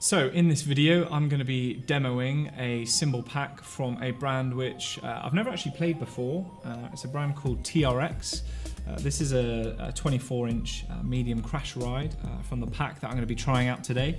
So in this video I'm going to be demoing a cymbal pack from a brand which I've never actually played before. It's a brand called TRX. This is a 24-inch medium crash ride from the pack that I'm going to be trying out today.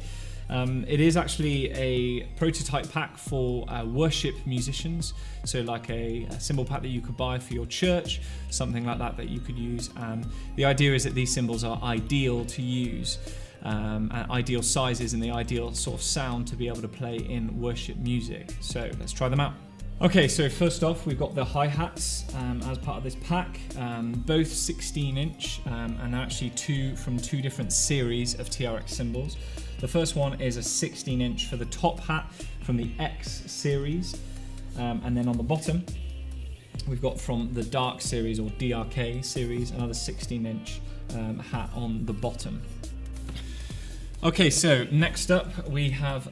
It is actually a prototype pack for worship musicians, so like a cymbal pack that you could buy for your church, something like that you could use. And the idea is that these cymbals are ideal to use, ideal sizes and the ideal sort of sound to be able to play in worship music. So let's try them out. Okay, so first off we've got the hi-hats as part of this pack, both 16-inch and actually from two different series of TRX cymbals. The first one is a 16-inch for the top hat from the X series, and then on the bottom we've got from the Dark series or DRK series, another 16-inch hat on the bottom. Okay, so next up we have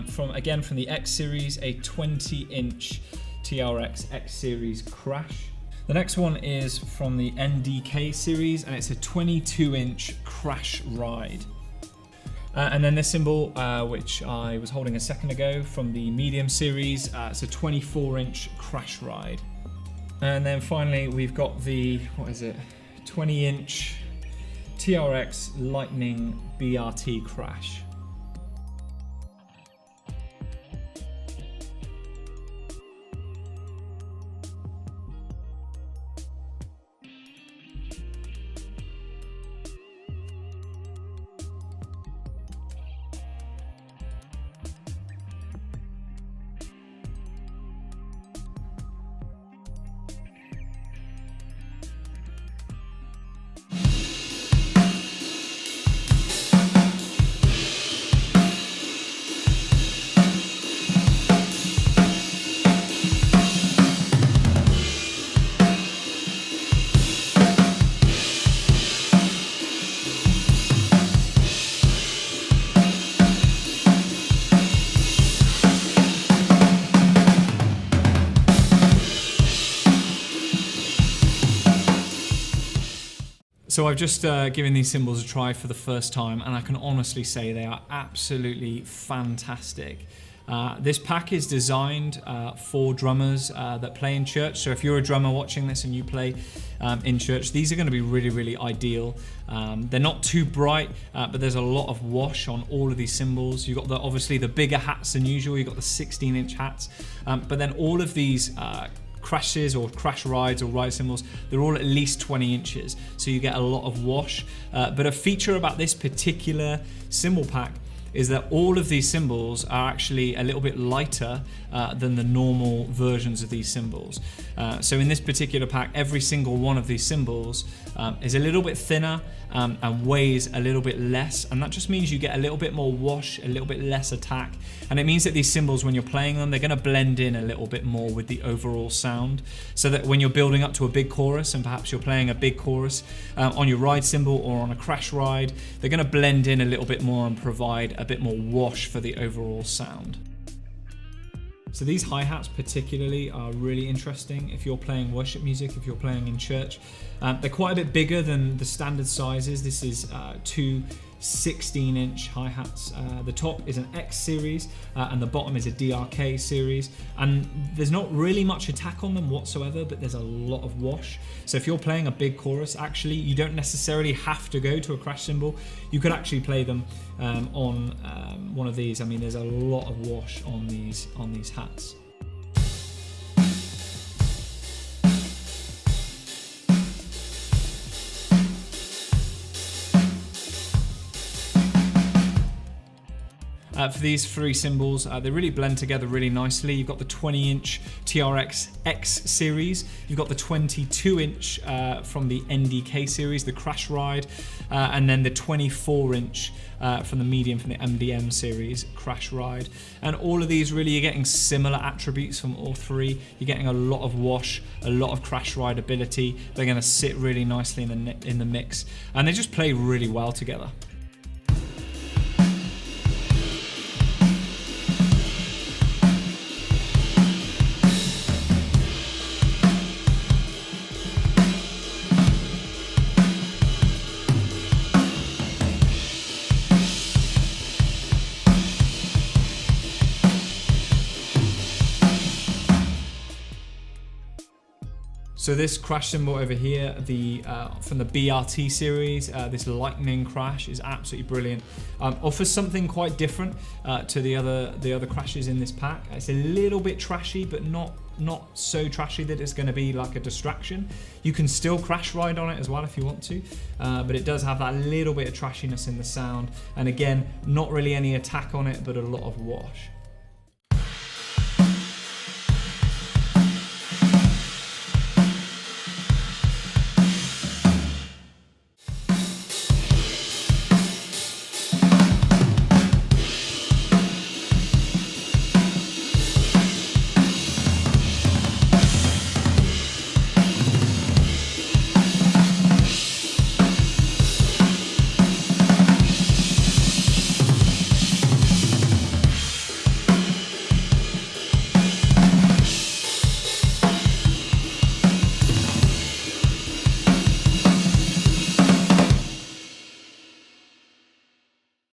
from the X series a 20-inch TRX X series crash. The next one is from the NDK series and it's a 22-inch crash ride. And then this cymbal, which I was holding a second ago, from the medium series, it's a 24-inch crash ride. And then finally we've got the 20-inch TRX Lightning BRT crash. So I've just given these cymbals a try for the first time and I can honestly say they are absolutely fantastic. This pack is designed for drummers that play in church. So if you're a drummer watching this and you play in church, these are going to be really, really ideal. They're not too bright, but there's a lot of wash on all of these cymbals. You've got obviously the bigger hats than usual. You've got the 16-inch hats, but then all of these crashes or crash rides or ride cymbals, they're all at least 20 inches, so you get a lot of wash. But a feature about this particular cymbal pack is that all of these cymbals are actually a little bit lighter than the normal versions of these cymbals. So in this particular pack, every single one of these cymbals is a little bit thinner and weighs a little bit less, and that just means you get a little bit more wash, a little bit less attack, and it means that these cymbals, when you're playing them, they're going to blend in a little bit more with the overall sound, so that when you're building up to a big chorus and perhaps you're playing a big chorus on your ride cymbal or on a crash ride, they're going to blend in a little bit more and provide a bit more wash for the overall sound. So these hi-hats particularly are really interesting if you're playing worship music, if you're playing in church. They're quite a bit bigger than the standard sizes. This is two 16-inch hi-hats. The top is an X series and the bottom is a DRK series, and there's not really much attack on them whatsoever, but there's a lot of wash. So if you're playing a big chorus, actually you don't necessarily have to go to a crash cymbal. You could actually play them on one of these. I mean, there's a lot of wash on these hats. For these three cymbals, they really blend together really nicely. You've got the 20-inch TRX X series, you've got the 22-inch from the NDK series, the Crash Ride, and then the 24-inch from the medium from the MDM series, Crash Ride. And all of these really, you're getting similar attributes from all three. You're getting a lot of wash, a lot of crash ride ability. They're going to sit really nicely in the mix, and they just play really well together. So this crash cymbal over here, from the BRT series, this lightning crash is absolutely brilliant. Offers something quite different to the other crashes in this pack. It's a little bit trashy, but not so trashy that it's going to be like a distraction. You can still crash ride on it as well if you want to, but it does have that little bit of trashiness in the sound. And again, not really any attack on it, but a lot of wash.